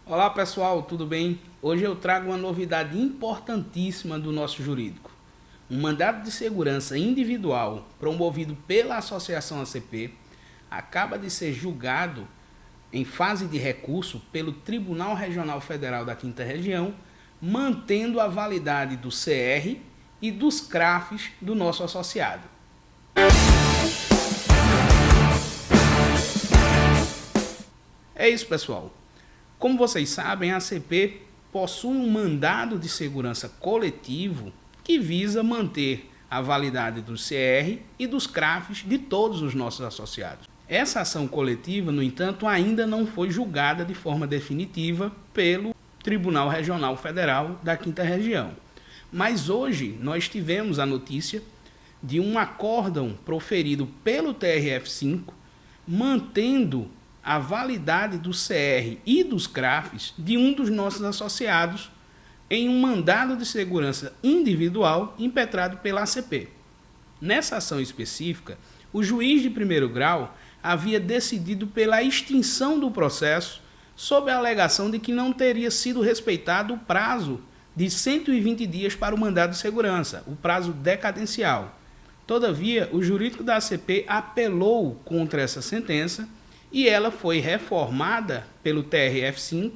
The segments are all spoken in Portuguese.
Olá pessoal, tudo bem? Hoje eu trago uma novidade importantíssima do nosso jurídico. Um mandado de segurança individual promovido pela Associação ACP acaba de ser julgado em fase de recurso pelo Tribunal Regional Federal da Quinta Região, mantendo a validade do CR e dos CRAFs do nosso associado. É isso, pessoal. Como vocês sabem, a ACP possui um mandado de segurança coletivo que visa manter a validade do CR e dos CRAFs de todos os nossos associados. Essa ação coletiva, no entanto, ainda não foi julgada de forma definitiva pelo Tribunal Regional Federal da Quinta Região. Mas hoje nós tivemos a notícia de um acórdão proferido pelo TRF5 mantendo a validade do CR e dos CRAFs de um dos nossos associados em um mandado de segurança individual impetrado pela ACP. Nessa ação específica, o juiz de primeiro grau havia decidido pela extinção do processo sob a alegação de que não teria sido respeitado o prazo de 120 dias para o mandado de segurança, o prazo decadencial. Todavia, o jurídico da ACP apelou contra essa sentença e ela foi reformada pelo TRF5,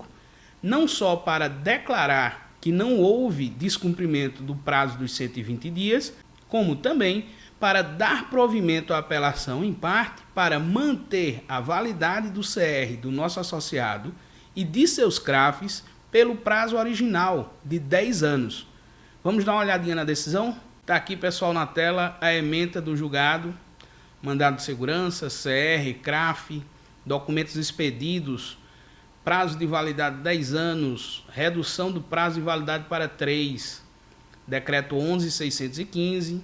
não só para declarar que não houve descumprimento do prazo dos 120 dias, como também para dar provimento à apelação em parte para manter a validade do CR do nosso associado e de seus CRAFs pelo prazo original de 10 anos. Vamos dar uma olhadinha na decisão? Está aqui, pessoal, na tela a ementa do julgado, mandado de segurança, CR, CRAF, documentos expedidos, prazo de validade 10 anos, redução do prazo de validade para 3, decreto 11.615,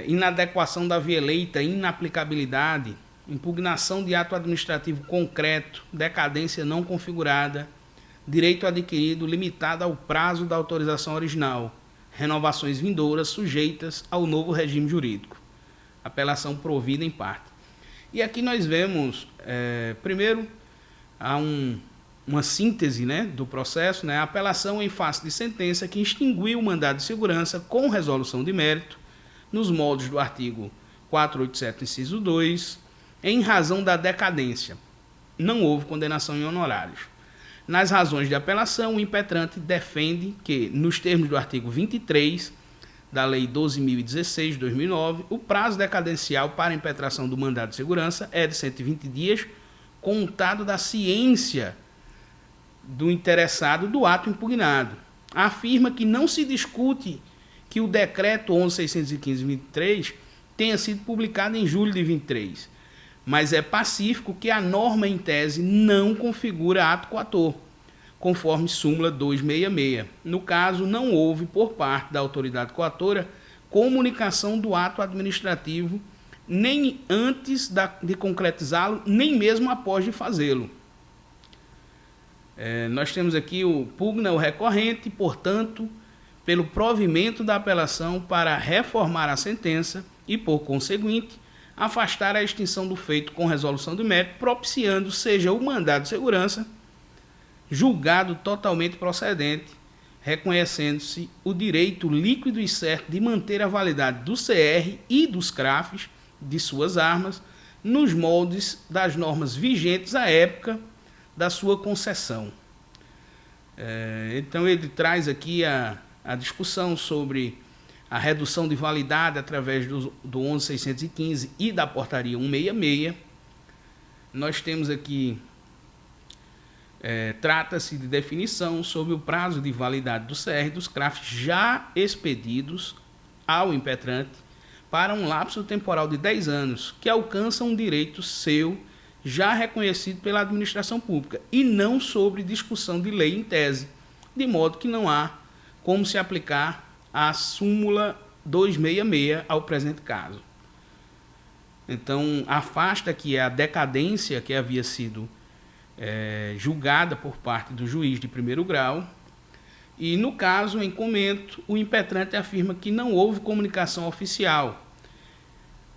inadequação da via eleita, inaplicabilidade, impugnação de ato administrativo concreto, decadência não configurada, direito adquirido limitado ao prazo da autorização original, renovações vindouras sujeitas ao novo regime jurídico, apelação provida em parte. E aqui nós vemos, primeiro, há uma síntese, do processo, a apelação em face de sentença que extinguiu o mandado de segurança com resolução de mérito, nos moldes do artigo 487, inciso 2, em razão da decadência. Não houve condenação em honorários. Nas razões de apelação, o impetrante defende que, nos termos do artigo 23 da Lei 12.016 de 2009, o prazo decadencial para a impetração do mandado de segurança é de 120 dias, contado da ciência do interessado do ato impugnado. Afirma que não se discute que o decreto 11.615/23 tenha sido publicado em julho de 23, mas é pacífico que a norma em tese não configura ato coator, conforme súmula 266. No caso, não houve, por parte da autoridade coatora, comunicação do ato administrativo, nem antes de concretizá-lo, nem mesmo após de fazê-lo. Nós temos aqui pugna o recorrente, portanto, pelo provimento da apelação para reformar a sentença e, por conseguinte, afastar a extinção do feito com resolução de mérito, propiciando seja o mandado de segurança julgado totalmente procedente, reconhecendo-se o direito líquido e certo de manter a validade do CR e dos CRAFs de suas armas nos moldes das normas vigentes à época da sua concessão. Então ele traz aqui a discussão sobre a redução de validade através do 11.615 e da portaria 166. Nós temos aqui trata-se de definição sobre o prazo de validade do CR e dos CRAFs já expedidos ao impetrante para um lapso temporal de 10 anos, que alcança um direito seu já reconhecido pela administração pública e não sobre discussão de lei em tese, de modo que não há como se aplicar a súmula 266 ao presente caso. Então, afasta que a decadência que havia sido julgada por parte do juiz de primeiro grau, e no caso em comento, o impetrante afirma que não houve comunicação oficial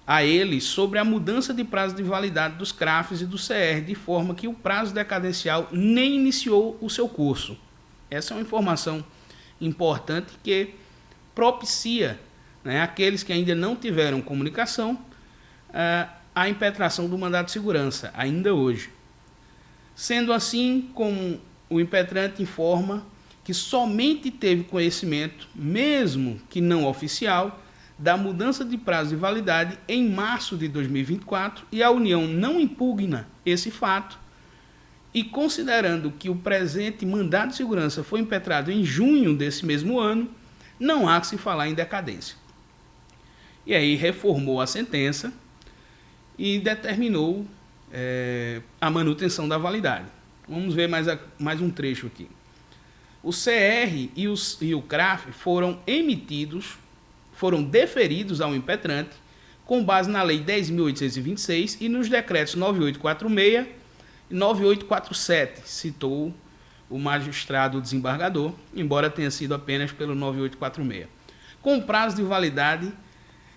a ele sobre a mudança de prazo de validade dos CRAFs e do CR, de forma que o prazo decadencial nem iniciou o seu curso. Essa é uma informação importante que propicia, né, aqueles que ainda não tiveram comunicação, a impetração do mandado de segurança, ainda hoje. Sendo assim, como o impetrante informa que somente teve conhecimento, mesmo que não oficial, da mudança de prazo de validade em março de 2024 e a União não impugna esse fato, e considerando que o presente mandado de segurança foi impetrado em junho desse mesmo ano, não há que se falar em decadência. E aí reformou a sentença e determinou a manutenção da validade. Vamos ver mais um trecho aqui. O CR e o CRAF foram deferidos ao impetrante com base na Lei 10.826 e nos decretos 9846 e 9847, citou o magistrado desembargador, embora tenha sido apenas pelo 9846, com prazo de validade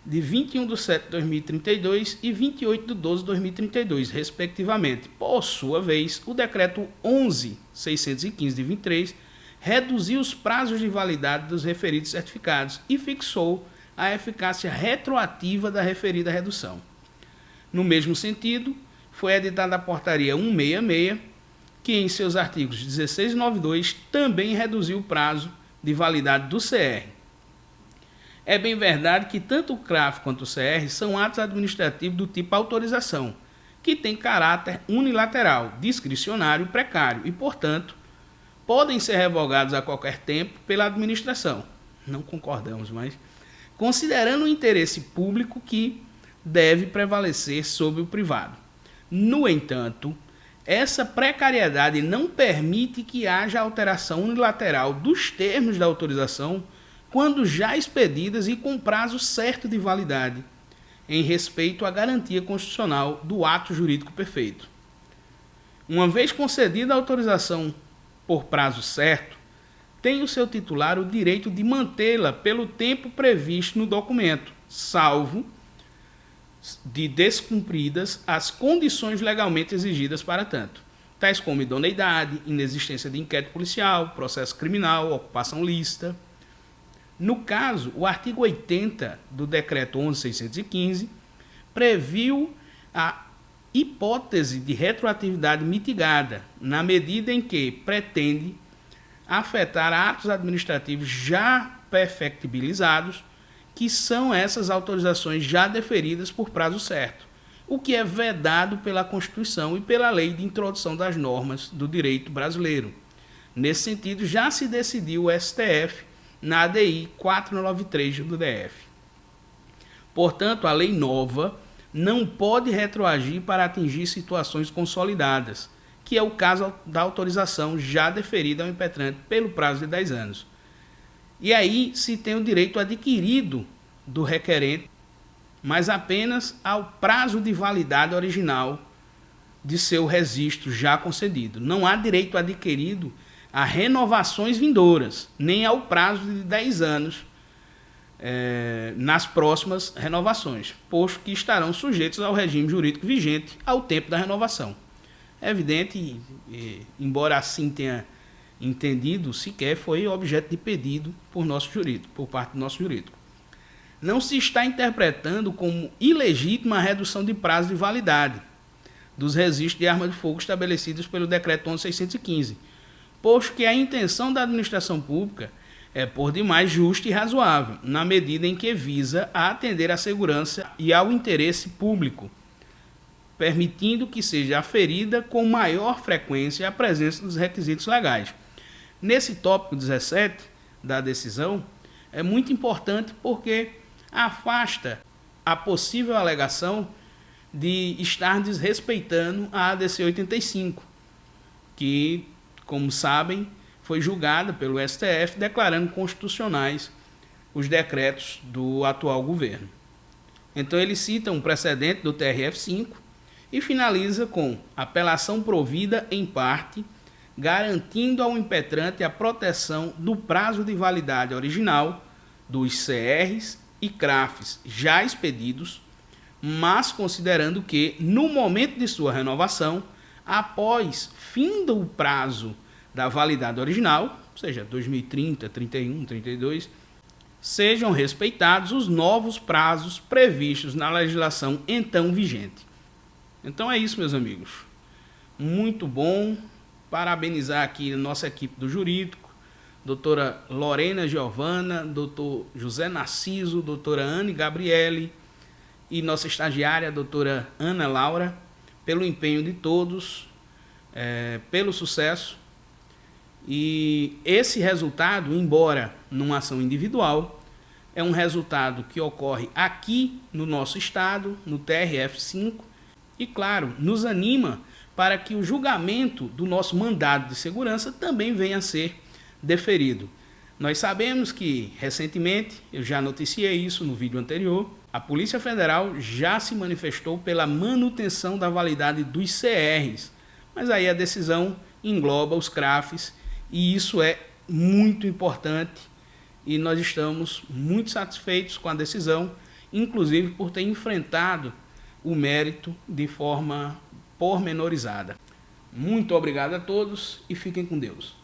de 21/7/2032 e 28/12/2032, respectivamente. Por sua vez, o decreto 11.615 de 23 reduziu os prazos de validade dos referidos certificados e fixou a eficácia retroativa da referida redução. No mesmo sentido, foi editada a Portaria 166, que em seus artigos 16 e 92 também reduziu o prazo de validade do CR. É bem verdade que tanto o CRAF quanto o CR são atos administrativos do tipo autorização, que tem caráter unilateral, discricionário e precário e, portanto, podem ser revogados a qualquer tempo pela administração. Não concordamos, mas considerando o interesse público que deve prevalecer sobre o privado. No entanto, essa precariedade não permite que haja alteração unilateral dos termos da autorização quando já expedidas e com prazo certo de validade, em respeito à garantia constitucional do ato jurídico perfeito. Uma vez concedida a autorização por prazo certo, tem o seu titular o direito de mantê-la pelo tempo previsto no documento, salvo de descumpridas as condições legalmente exigidas para tanto, tais como idoneidade, inexistência de inquérito policial, processo criminal, ocupação lícita. No caso, o artigo 80 do decreto 11.615 previu a hipótese de retroatividade mitigada, na medida em que pretende afetar atos administrativos já perfectibilizados, que são essas autorizações já deferidas por prazo certo, o que é vedado pela Constituição e pela Lei de Introdução das Normas do Direito Brasileiro. Nesse sentido, já se decidiu o STF na ADI 493 do DF. Portanto, a lei nova não pode retroagir para atingir situações consolidadas, que é o caso da autorização já deferida ao impetrante pelo prazo de 10 anos. E aí se tem o direito adquirido do requerente, mas apenas ao prazo de validade original de seu registro já concedido. Não há direito adquirido a renovações vindouras, nem ao prazo de 10 anos nas próximas renovações, posto que estarão sujeitos ao regime jurídico vigente ao tempo da renovação. É evidente, embora assim tenha entendido, sequer foi objeto de pedido por parte do nosso jurídico. Não se está interpretando como ilegítima a redução de prazo de validade dos registros de arma de fogo estabelecidos pelo decreto 11.615, posto que a intenção da administração pública é por demais justa e razoável, na medida em que visa a atender à segurança e ao interesse público, permitindo que seja aferida com maior frequência a presença dos requisitos legais. Nesse tópico 17 da decisão, é muito importante porque afasta a possível alegação de estar desrespeitando a ADC 85, que, como sabem, foi julgada pelo STF, declarando constitucionais os decretos do atual governo. Então ele cita um precedente do TRF5 e finaliza com apelação provida em parte, garantindo ao impetrante a proteção do prazo de validade original dos CRs e CRAFs já expedidos, mas considerando que, no momento de sua renovação, após fim do prazo da validade original, ou seja, 2030, 31, 32, sejam respeitados os novos prazos previstos na legislação então vigente. Então é isso, meus amigos. Muito bom. Parabenizar aqui a nossa equipe do jurídico, doutora Lorena Giovana, doutor José Narciso, doutora Anne Gabriele e nossa estagiária, doutora Ana Laura, pelo empenho de todos, pelo sucesso. E esse resultado, embora numa ação individual, é um resultado que ocorre aqui no nosso estado, no TRF5, e claro, nos anima para que o julgamento do nosso mandado de segurança também venha a ser deferido. Nós sabemos que, recentemente, eu já noticiei isso no vídeo anterior, a Polícia Federal já se manifestou pela manutenção da validade dos CRs, mas aí a decisão engloba os CRAFs e isso é muito importante e nós estamos muito satisfeitos com a decisão, inclusive por ter enfrentado o mérito de forma pormenorizada. Muito obrigado a todos e fiquem com Deus.